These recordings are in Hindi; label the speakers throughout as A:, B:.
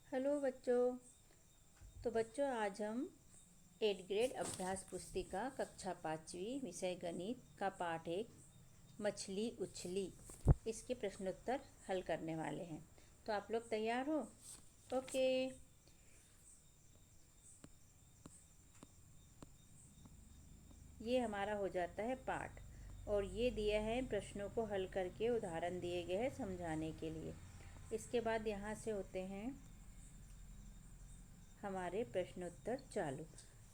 A: हेलो बच्चों आज हम 8th ग्रेड अभ्यास पुस्तिका कक्षा 5वीं विषय गणित का पाठ 1 मछली उछली इसके प्रश्नोत्तर हल करने वाले हैं। तो आप लोग तैयार हो? ओके। ये हमारा हो जाता है पाठ और ये दिया है प्रश्नों को हल करके उदाहरण दिए गए हैं समझाने के लिए। इसके बाद यहाँ से होते हैं हमारे प्रश्नोत्तर चालू।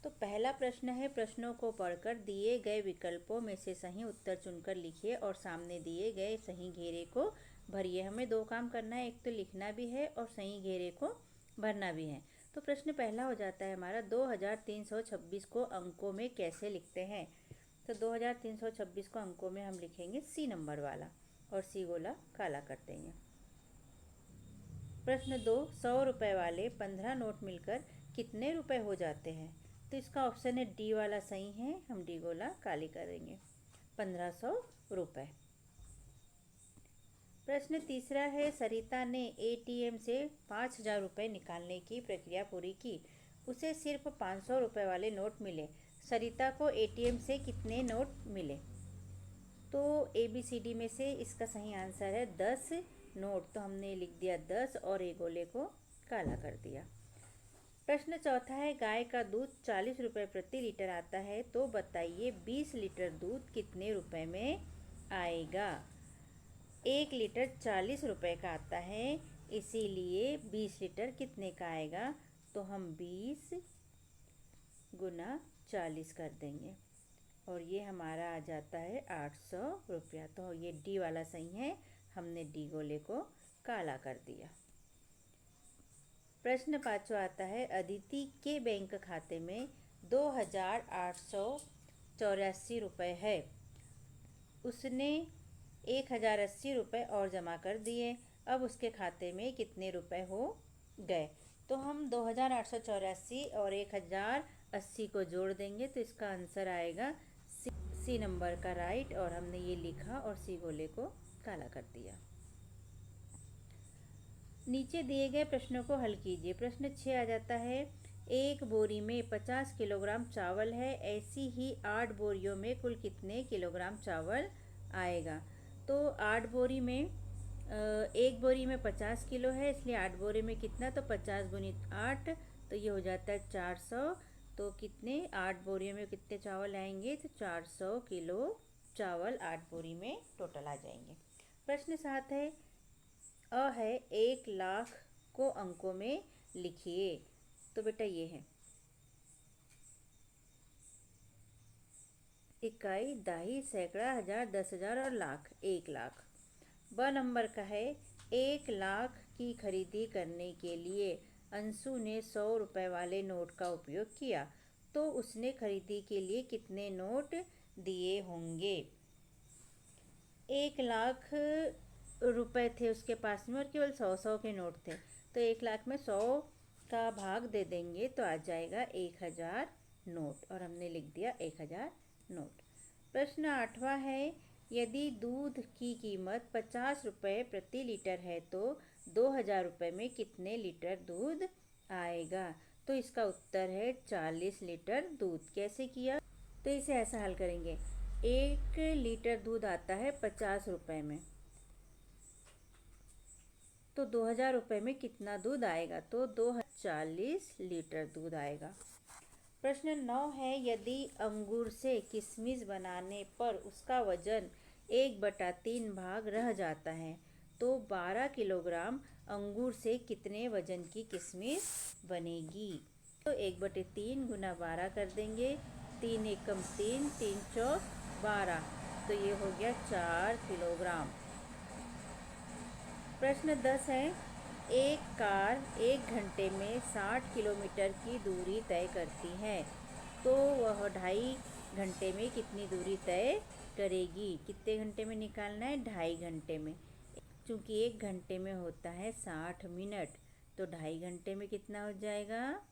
A: तो पहला प्रश्न है, प्रश्नों को पढ़कर दिए गए विकल्पों में से सही उत्तर चुनकर लिखिए और सामने दिए गए सही घेरे को भरिए। हमें दो काम करना है, एक तो लिखना भी है और सही घेरे को भरना भी है। तो प्रश्न पहला हो जाता है हमारा 2326 को अंकों में कैसे लिखते हैं। तो 2326 को अंकों में हम लिखेंगे सी नंबर वाला और सी गोला काला कर देंगे। प्रश्न 2, 100 रुपये वाले 15 नोट मिलकर कितने रुपए हो जाते हैं। तो इसका ऑप्शन है डी वाला सही है, हम डी गोला काली करेंगे, 1500 रुपये। प्रश्न तीसरा है, सरिता ने एटीएम से 5000 रुपये निकालने की प्रक्रिया पूरी की, उसे सिर्फ 500 रुपये वाले नोट मिले। सरिता को एटीएम से कितने नोट मिले। तो ABCD में से इसका सही आंसर है 10 नोट। तो हमने लिख दिया 10 और ए गोले को काला कर दिया। प्रश्न चौथा है, गाय का दूध 40 रुपये प्रति लीटर आता है, तो बताइए 20 लीटर दूध कितने रुपए में आएगा। 1 लीटर 40 रुपये का आता है, इसीलिए 20 लीटर कितने का आएगा। तो हम 20 गुना 40 कर देंगे और ये हमारा आ जाता है 800 रुपया। तो ये डी वाला सही है, हमने डी गोले को काला कर दिया। प्रश्न पांचवा आता है, अदिति के बैंक खाते में 2884 रुपये है, उसने 1080 रुपये और जमा कर दिए, अब उसके खाते में कितने रुपए हो गए। तो हम 2884 और 1080 को जोड़ देंगे तो इसका आंसर आएगा सी नंबर का राइट और हमने ये लिखा और सी गोले को काला कर दिया। नीचे दिए गए प्रश्नों को हल कीजिए। प्रश्न 6 आ जाता है, एक बोरी में 50 किलोग्राम चावल है, ऐसी ही 8 बोरियों में कुल कितने किलोग्राम चावल आएगा। तो 8 बोरी में एक बोरी में 50 किलो है, इसलिए 8 बोरी में कितना, तो 50 गुणित 8, तो ये हो जाता है 400। तो कितने 8 बोरियों में कितने चावल आएंगे, तो 400 किलो चावल 8 बोरी में टोटल आ जाएंगे। प्रश्न 7 है, 1 लाख को अंकों में लिखिए। तो बेटा ये है इकाई, दहाई, सैकड़ा, हजार, 10,000 और लाख, 1 लाख। ब नंबर का है, 1 लाख की खरीदी करने के लिए अंशु ने 100 रुपये वाले नोट का उपयोग किया, तो उसने खरीदी के लिए कितने नोट दिए होंगे। 1 लाख रुपए थे उसके पास में और केवल 100 के नोट थे, तो 1 लाख में 100 का भाग दे देंगे तो आ जाएगा 1000 नोट और हमने लिख दिया 1000 नोट। प्रश्न 8वां है, यदि दूध की कीमत 50 रुपये प्रति लीटर है तो 2000 रुपये में कितने लीटर दूध आएगा। तो इसका उत्तर है 40 लीटर दूध। कैसे किया, तो इसे ऐसा हल करेंगे, 1 लीटर दूध आता है 50 रुपये में, तो 2000 रुपये में कितना दूध आएगा, तो 240 लीटर दूध आएगा। प्रश्न 9 है, यदि अंगूर से किशमिश बनाने पर उसका वजन 1/3 भाग रह जाता है, तो 12 किलोग्राम अंगूर से कितने वजन की किशमिश बनेगी। तो 1/3 गुना 12 कर देंगे, 3 एकम 3, 3 चौक 12, तो ये हो गया 4 किलोग्राम। प्रश्न 10 है, एक कार 1 घंटे में 60 किलोमीटर की दूरी तय करती है, तो वह 2.5 घंटे में कितनी दूरी तय करेगी। कितने घंटे में निकालना है, 2.5 घंटे में। चूँकि 1 घंटे में होता है 60 मिनट, तो 2.5 घंटे में कितना हो जाएगा,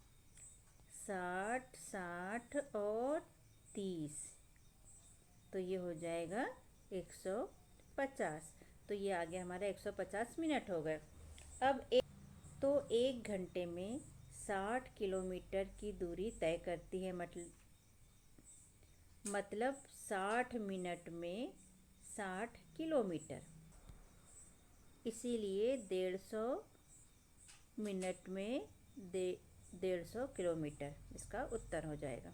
A: 60, 60 और 30, तो ये हो जाएगा 150। तो ये आ गया हमारा 150 मिनट हो गए। अब तो 1 घंटे में 60 किलोमीटर की दूरी तय करती है। मतलब 60 मिनट में 60 किलोमीटर, इसीलिए 150 मिनट में 150 किलोमीटर इसका उत्तर हो जाएगा।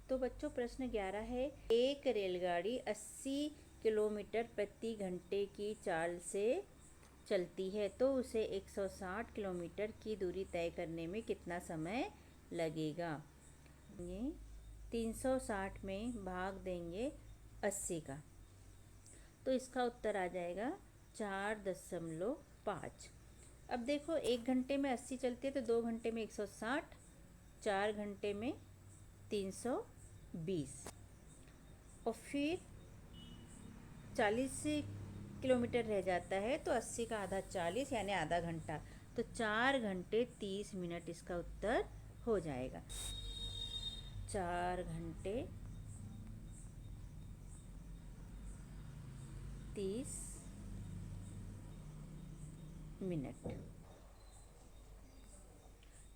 A: तो बच्चों प्रश्न 11 है, एक रेलगाड़ी 80 किलोमीटर प्रति घंटे की चाल से चलती है तो उसे 160 किलोमीटर की दूरी तय करने में कितना समय लगेगा। ये 360 में भाग देंगे 80 का, तो इसका उत्तर आ जाएगा 4.5। अब देखो 1 घंटे में 80 चलती है तो 2 घंटे में 160, 4 घंटे में 320 और फिर 40 किलोमीटर रह जाता है तो 80 का आधा 40 यानी आधा घंटा, तो 4 घंटे 30 मिनट इसका उत्तर हो जाएगा। 4 घंटे 30 मिनट।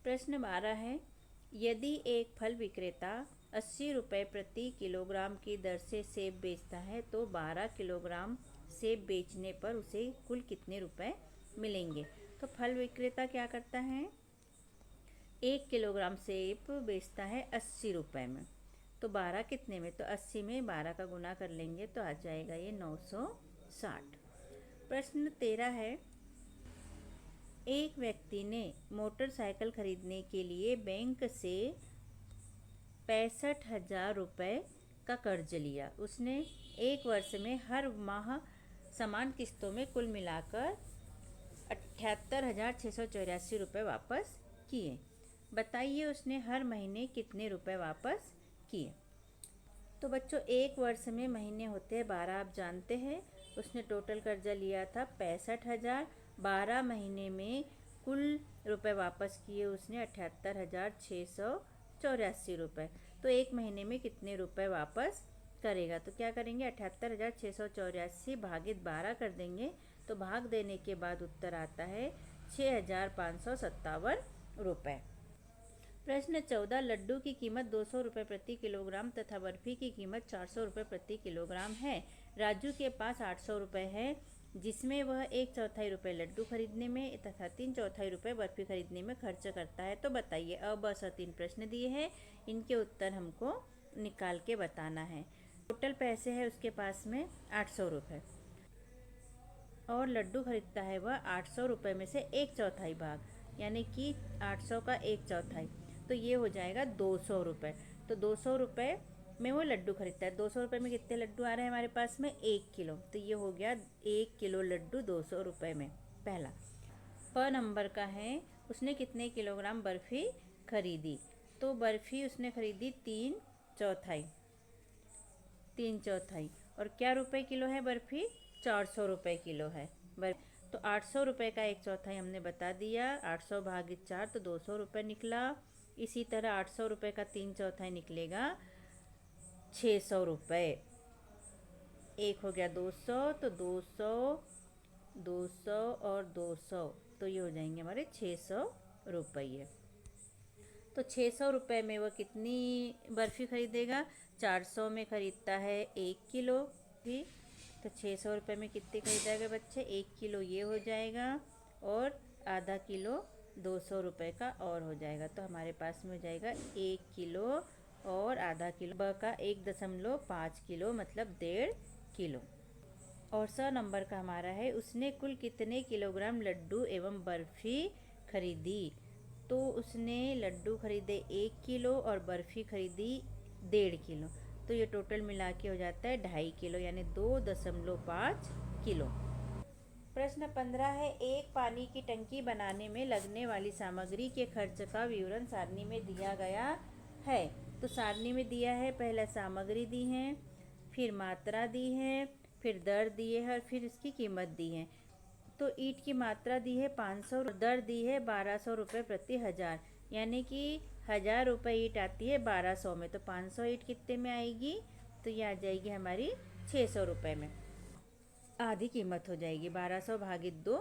A: प्रश्न 12 है, यदि एक फल विक्रेता 80 रुपये प्रति किलोग्राम की दर से सेब बेचता है तो 12 किलोग्राम सेब बेचने पर उसे कुल कितने रुपए मिलेंगे। तो फल विक्रेता क्या करता है, 1 किलोग्राम सेब बेचता है 80 रुपये में, तो 12 कितने में, तो 80 में 12 का गुना कर लेंगे तो आ जाएगा ये 960। प्रश्न 13 है, एक व्यक्ति ने मोटरसाइकिल खरीदने के लिए बैंक से 65,000 रुपये का कर्ज लिया। उसने 1 वर्ष में हर माह समान किस्तों में कुल मिलाकर 78,684 रुपये वापस किए। बताइए उसने हर महीने कितने रुपए वापस किए। तो बच्चों 1 वर्ष में महीने होते हैं 12, आप जानते हैं। उसने टोटल कर्जा लिया था 65,000, 12 महीने में कुल रुपए वापस किए उसने 78,684 रुपये। तो 1 महीने में कितने रुपए वापस करेगा, तो क्या करेंगे 78,684 भागित 12 कर देंगे, तो भाग देने के बाद उत्तर आता है 6,557 रुपये। प्रश्न 14, लड्डू की कीमत 200 रुपये प्रति किलोग्राम तथा बर्फी की कीमत 400 रुपये प्रति किलोग्राम है। राजू के पास 800 रुपये है, जिसमें वह 1/4 रुपये लड्डू खरीदने में तथा 3/4 रुपये बर्फी खरीदने में खर्च करता है। तो बताइए, अ ब स 3 प्रश्न दिए हैं, इनके उत्तर हमको निकाल के बताना है। टोटल पैसे है उसके पास में 800 रुपये और लड्डू खरीदता है वह 800 रुपये में से 1/4 भाग, यानी कि 800 का 1/4, तो ये हो जाएगा 200 रुपये। तो 200 रुपये में वो लड्डू खरीदता है। 200 रुपये में कितने लड्डू आ रहे हैं हमारे पास में, 1 किलो, तो ये हो गया 1 किलो लड्डू 200 रुपये में। पहला। प नंबर का है, उसने कितने किलोग्राम बर्फ़ी खरीदी। तो बर्फ़ी उसने खरीदी 3/4 और क्या रुपए किलो है बर्फ़ी, 400 रुपये किलो है तो 800 रुपये का 1/4 हमने बता दिया, 800 भागित 4 तो 200 रुपये निकला। इसी तरह 800 रुपये का 3/4 निकलेगा 600 रुपये। एक हो गया 200, तो 200 200 और 200, तो ये हो जाएंगे हमारे 600 रुपये। तो 600 रुपये में वह कितनी बर्फ़ी खरीदेगा, 400 में ख़रीदता है 1 किलो भी, तो 600 रुपये में कितने खरीदेगा बच्चे, 1 किलो ये हो जाएगा और आधा किलो 200 रुपये का और हो जाएगा। तो हमारे पास में हो जाएगा 1 किलो और आधा किलो, ब का 1.5 किलो मतलब 1.5 किलो। और 100 नंबर का हमारा है, उसने कुल कितने किलोग्राम लड्डू एवं बर्फ़ी खरीदी। तो उसने लड्डू खरीदे 1 किलो और बर्फ़ी खरीदी 1.5 किलो, तो ये टोटल मिला के हो जाता है 2.5 किलो, यानी 2.5 किलो। प्रश्न 15 है, एक पानी की टंकी बनाने में लगने वाली सामग्री के खर्च का विवरण सारणी में दिया गया है। तो सारणी में दिया है, पहला सामग्री दी है, फिर मात्रा दी है, फिर दर दिए है और फिर इसकी कीमत दी है। तो ईंट की मात्रा दी है 500, दर दी है 1200 रुपये प्रति हज़ार, यानी कि 1000 रुपये ईंट आती है 1200 में, तो 500 ईंट कितने में आएगी, तो ये आ जाएगी हमारी 600 रुपये में। आधी कीमत हो जाएगी, 1200 भागित 2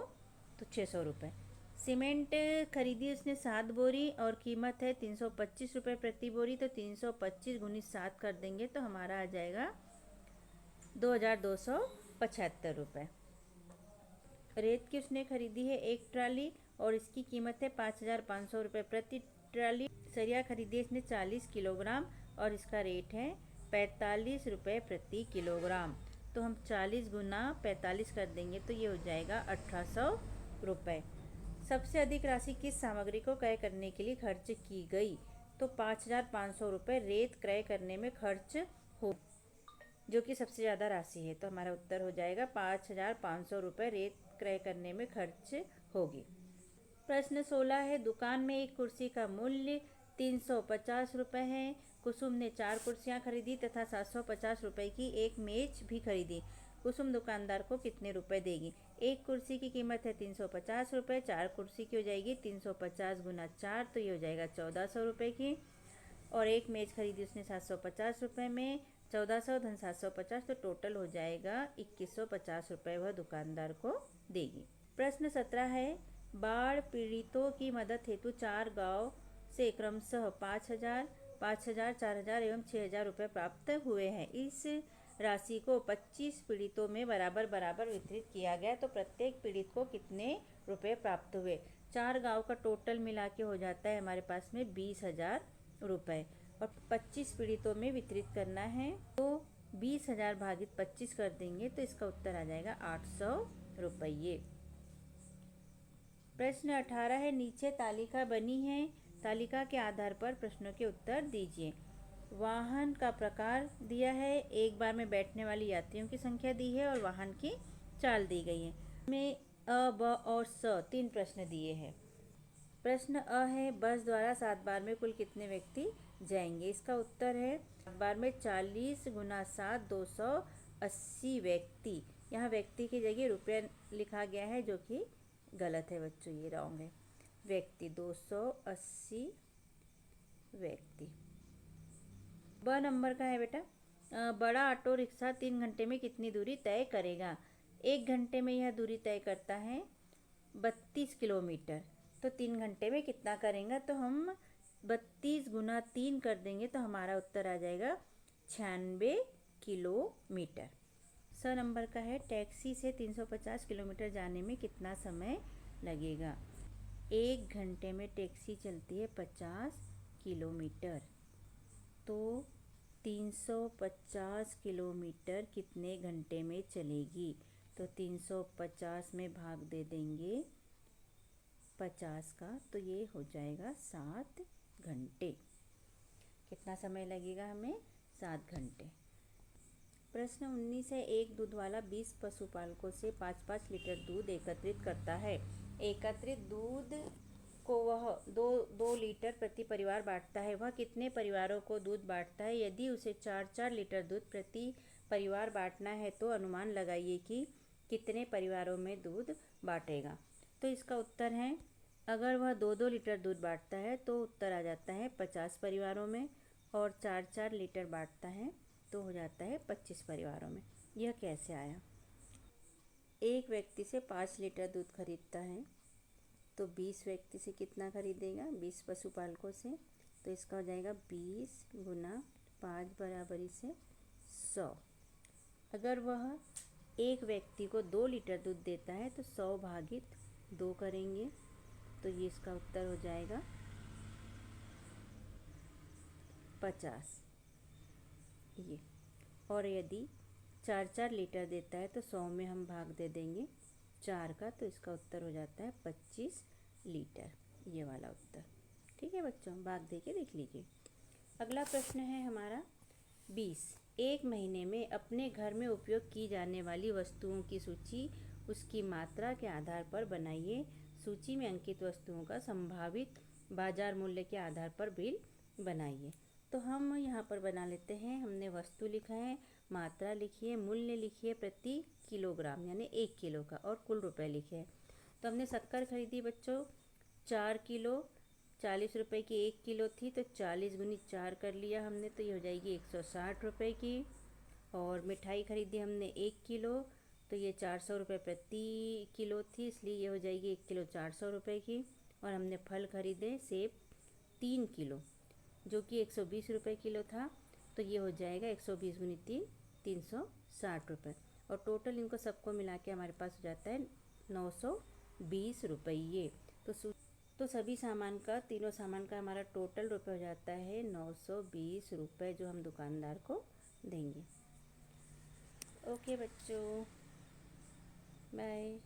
A: तो 600 रुपये। सीमेंट खरीदी उसने 7 बोरी और कीमत है 325 रुपये प्रति बोरी। तो 325 गुणित 7 कर देंगे तो हमारा आ जाएगा 2275 रुपये। रेत की उसने खरीदी है 1 ट्राली और इसकी कीमत है 5500 रुपये प्रति ट्राली। सरिया खरीदी है इसने 40 किलोग्राम और इसका रेट है 45 रुपये प्रति किलोग्राम। तो हम 40 गुना 45 कर देंगे तो ये हो जाएगा 1800 रुपये। सबसे अधिक राशि किस सामग्री को क्रय करने के लिए खर्च की गई? तो 5500 रुपये रेत क्रय करने में खर्च हो, जो कि सबसे ज़्यादा राशि है। तो हमारा उत्तर हो जाएगा 5500 रुपये रेत क्रय करने में खर्च होगी। प्रश्न 16 है, दुकान में एक कुर्सी का मूल्य 350 रुपये है। कुसुम ने 4 कुर्सियाँ खरीदी तथा 750 रुपये की एक मेज भी खरीदी। कुसुम दुकानदार को कितने रुपए देगी? एक कुर्सी की कीमत है 350 रुपये, 4 कुर्सी की हो जाएगी 350 गुना 4 तो ये हो जाएगा 1400 रुपये की। और एक मेज खरीदी उसने 750 रुपये में, 1400 धन 750 तो टोटल हो जाएगा 2150 रुपये वह दुकानदार को देगी। प्रश्न 17 है, बाढ़ पीड़ितों की मदद हेतु 4 गांव से क्रमशः 5000, 5000, 4000 एवं 6000 रुपये प्राप्त हुए हैं। इस राशि को 25 पीड़ितों में बराबर बराबर वितरित किया गया तो प्रत्येक पीड़ित को कितने रुपए प्राप्त हुए? 4 गांव का टोटल मिला के हो जाता है हमारे पास में 20,000 रुपये और 25 पीड़ितों में वितरित करना है तो 20,000 भागित 25 कर देंगे तो इसका उत्तर आ जाएगा 800 रुपये। प्रश्न 18 है, नीचे तालिका बनी है, तालिका के आधार पर प्रश्नों के उत्तर दीजिए। वाहन का प्रकार दिया है, एक बार में बैठने वाली यात्रियों की संख्या दी है और वाहन की चाल दी गई है। में अ, ब और स 3 प्रश्न दिए हैं। प्रश्न अ है, बस द्वारा 7 बार में कुल कितने व्यक्ति जाएंगे? इसका उत्तर है 7 बार में 40 गुना 7 280 व्यक्ति। यहाँ व्यक्ति की जगह रुपया लिखा गया है जो कि गलत है बच्चों, ये रॉन्ग है। व्यक्ति 280 व्यक्ति। ब नंबर का है बेटा, बड़ा ऑटो रिक्शा 3 घंटे में कितनी दूरी तय करेगा? 1 घंटे में यह दूरी तय करता है 32 किलोमीटर। तो 3 घंटे में कितना करेंगे? तो हम 32 गुना 3 कर देंगे तो हमारा उत्तर आ जाएगा 96 किलोमीटर। स नंबर का है, टैक्सी से 350 किलोमीटर जाने में कितना समय लगेगा? 1 घंटे में टैक्सी चलती है 50 किलोमीटर तो 350 किलोमीटर कितने घंटे में चलेगी? तो 350 में भाग दे देंगे 50 का तो ये हो जाएगा 7 घंटे। कितना समय लगेगा हमें? 7 घंटे। प्रश्न 19 है, एक दूध वाला 20 पशुपालकों से 5-5 लीटर दूध एकत्रित करता है। एकत्रित दूध को वह 2 लीटर प्रति परिवार बांटता है। वह कितने परिवारों को दूध बांटता है? यदि उसे 4-4 लीटर दूध प्रति परिवार बांटना है तो अनुमान लगाइए कि कितने परिवारों में दूध बांटेगा। तो इसका उत्तर है, अगर वह 2-2 लीटर दूध बांटता है तो उत्तर आ जाता है 50 परिवारों में और 4-4 लीटर बांटता है तो हो जाता है 25 परिवारों में। यह कैसे आया? एक व्यक्ति से 5 लीटर दूध खरीदता है तो 20 व्यक्ति से कितना खरीदेगा? 20 पशुपालकों से। तो इसका हो जाएगा 20 गुना 5 बराबरी से 100। अगर वह एक व्यक्ति को 2 लीटर दूध देता है तो 100 भागित 2 करेंगे तो ये इसका उत्तर हो जाएगा 50 ये। और यदि 4-4 लीटर देता है तो 100 में हम भाग दे देंगे 4 का तो इसका उत्तर हो जाता है 25 लीटर, ये वाला उत्तर। ठीक है बच्चों, भाग दे के देख लीजिए। अगला प्रश्न है हमारा 20, एक महीने में अपने घर में उपयोग की जाने वाली वस्तुओं की सूची उसकी मात्रा के आधार पर बनाइए। सूची में अंकित वस्तुओं का संभावित बाजार मूल्य के आधार पर बिल बनाइए। तो हम यहाँ पर बना लेते हैं। हमने वस्तु लिखा है, मात्रा लिखी है, मूल्य लिखी है प्रति किलोग्राम यानी 1 किलो का और कुल रुपए लिखे हैं। तो हमने शक्कर खरीदी बच्चों 4 किलो, 40 रुपये की 1 किलो थी तो 40 गुनी 4 कर लिया हमने तो ये हो जाएगी 160 रुपये की। और मिठाई खरीदी हमने 1 किलो तो ये 400 रुपये प्रति किलो थी, इसलिए ये हो जाएगी 1 किलो 400 रुपये की। और हमने फल खरीदे सेब 3 किलो, जो कि 120 रुपये किलो था। तो ये हो जाएगा 120 गुनी 3, 360 रुपये। और टोटल इनको सबको मिला के हमारे पास हो जाता है 920 रुपये। तो सभी सामान का, तीनों सामान का हमारा टोटल रुपये हो जाता है 920 रुपये, जो हम दुकानदार को देंगे। ओके बच्चों, बाय।